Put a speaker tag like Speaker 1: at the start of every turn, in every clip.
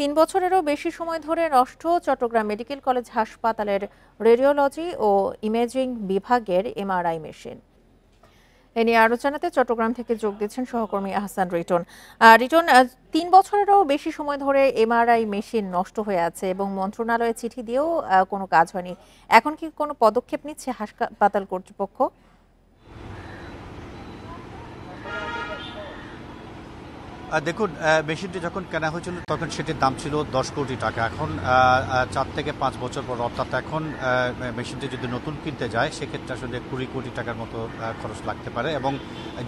Speaker 1: ৩ বছরেরও বেশি সময় ধরে নষ্ট চট্টগ্রাম মেডিকেল কলেজ হাসপাতালের রেডিওলজি ও ইমেজিং বিভাগের এমআরআই মেশিন। এ নিয়ে আরও জানাতে চট্টগ্রাম থেকে যোগ দিচ্ছেন সহকর্মী আহসান রিটন। রিটন, ৩ বছরেরও বেশি সময় ধরে এমআরআই মেশিন নষ্ট হয়ে আছে এবং মন্ত্রণালয়ে চিঠি দিয়েও কোনো কাজ হয়নি। এখন কি কোনো পদক্ষেপ নিচ্ছে হাসপাতাল কর্তৃপক্ষ?
Speaker 2: দেখুন, মেশিনটি যখন কেনা হয়েছিল তখন সেটির দাম ছিল 10 কোটি টাকা। এখন 4 থেকে 5 বছর পর, অর্থাৎ এখন মেশিনটি যদি নতুন কিনতে যায় সেক্ষেত্রে আসলে 20 কোটি টাকার মতো খরচ লাগতে পারে, এবং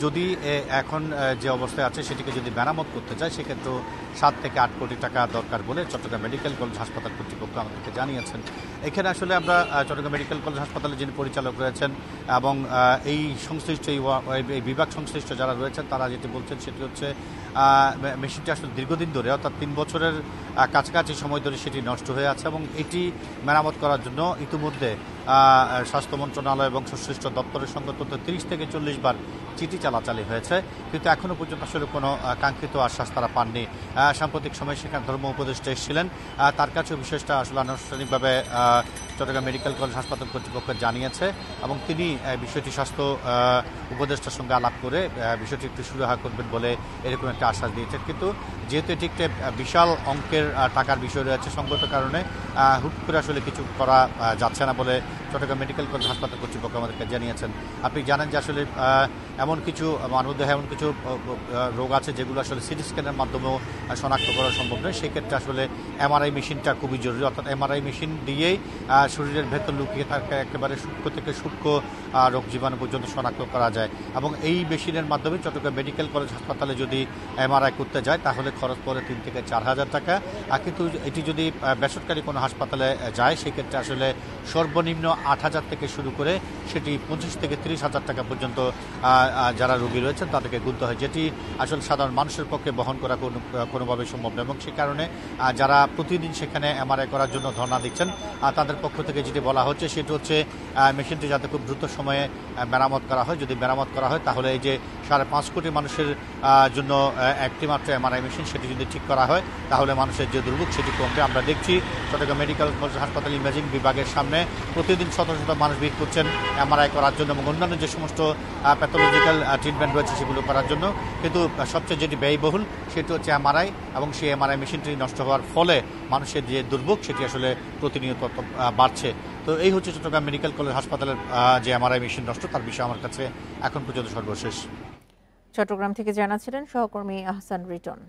Speaker 2: যদি এখন যে অবস্থায় আছে সেটিকে যদি মেরামত করতে যায় সেক্ষেত্রেও 7 থেকে 8 কোটি টাকা দরকার বলে চট্টগ্রাম মেডিকেল কলেজ হাসপাতাল কর্তৃপক্ষ আমাদেরকে জানিয়েছেন। এখানে আসলে আমরা চট্টগ্রাম মেডিকেল কলেজ হাসপাতালে যিনি পরিচালক রয়েছেন এবং এই সংশ্লিষ্ট এই বিভাগ সংশ্লিষ্ট যারা রয়েছেন তারা যেটি বলছেন সেটি হচ্ছে মেশিনটি আসলে দীর্ঘদিন ধরে, অর্থাৎ 3 বছরের কাছাকাছি সময় ধরে সেটি নষ্ট হয়ে আছে এবং এটি মেরামত করার জন্য ইতিমধ্যে স্বাস্থ্য মন্ত্রণালয় এবং সংশ্লিষ্ট দপ্তরের সঙ্গে অন্তত 30 থেকে 40 বার চিঠি চালাচালি হয়েছে, কিন্তু এখনও পর্যন্ত আসলে কোনো কাঙ্ক্ষিত আশ্বাস তারা পাননি। সাম্প্রতিক সময়ে সেখানে ধর্ম উপদেষ্টা এসেছিলেন, তার কাছেও বিষয়টা আসলে আনুষ্ঠানিকভাবে চট্টগ্রাম মেডিকেল কলেজ হাসপাতাল কর্তৃপক্ষ জানিয়েছে এবং তিনি বিষয়টি স্বাস্থ্য উপদেষ্টার সঙ্গে আলাপ করে বিষয়টি একটু সুরাহা করবেন বলে এরকম একটা আশ্বাস দিয়েছেন। কিন্তু যেহেতু এটি একটা বিশাল অঙ্কের টাকার বিষয় রয়েছে, সঙ্গত কারণে হুট করে আসলে কিছু করা যাচ্ছে না বলে চট্টগ্রাম মেডিকেল কলেজ হাসপাতাল কর্তৃপক্ষ আমাদেরকে জানিয়েছেন। আপনি জানেন যে আসলে এমন কিছু মানবদেহে এমন কিছু রোগ আছে যেগুলো আসলে সিটি স্ক্যানের মাধ্যমেও শনাক্ত করা সম্ভব নয়, সেক্ষেত্রে আসলে এমআরআই মেশিনটা খুবই জরুরি। অর্থাৎ এমআরআই মেশিন দিয়েই শরীরের ভেতর লুকিয়ে থাকা একেবারে সূক্ষ্ম থেকে সূক্ষ্ম রোগ জীবাণু পর্যন্ত শনাক্ত করা যায় এবং এই মেশিনের মাধ্যমে চট্টগ্রাম মেডিকেল কলেজ হাসপাতালে যদি এমআরআই করতে যায় তাহলে খরচ পড়ে 3 থেকে 4 হাজার টাকা। কিন্তু এটি যদি বেসরকারি কোনো হাসপাতালে যায় সেক্ষেত্রে আসলে সর্বনিম্ন 8,000 থেকে শুরু করে সেটি 25 থেকে 30 হাজার টাকা পর্যন্ত যারা রোগী রয়েছেন তাদেরকে গুনতে হয়, যেটি আসলে সাধারণ মানুষের পক্ষে বহন করা কোনোভাবে সম্ভব নয়। এবং সে কারণে যারা প্রতিদিন সেখানে এমআরআই করার জন্য ধর্ণা দিচ্ছেন তাদের পক্ষ থেকে যেটি বলা হচ্ছে সেটি হচ্ছে মেশিনটি যাতে খুব দ্রুত সময়ে মেরামত করা হয়। যদি মেরামত করা হয় তাহলে এই যে 5.5 কোটি মানুষের জন্য একটি মাত্র এমআরআই মেশিন সেটি যদি ঠিক করা হয় তাহলে মানুষের যে দুর্ভোগ সেটি কমবে। আমরা দেখছি চট্টগ্রাম মেডিকেল কলেজ হাসপাতাল ইমেজিং বিভাগের সামনে প্রতিদিন শত শত মানুষ ভিড় করছেন এমআরআই করার জন্য এবং অন্যান্য যে সমস্ত প্যাথোলজিক্যাল ট্রিটমেন্ট রয়েছে সেগুলো করার জন্য, কিন্তু সবচেয়ে যেটি ব্যয়বহুল সেটি হচ্ছে এমআরআই এবং সেই এমআরআই মেশিনটি নষ্ট হওয়ার ফলে মানুষের যে দুর্ভোগ সেটি আসলে প্রতিনিয়ত বাড়ছে। তো এই হচ্ছে চট্টগ্রাম মেডিকেল কলেজ হাসপাতালের যে এমআরআই মেশিন নষ্ট তার বিষয়ে আমার কাছে এখন পর্যন্ত সর্বশেষ।
Speaker 1: চট্টগ্রাম থেকে জানাচ্ছিলেন সহকর্মী আহসান রিটন।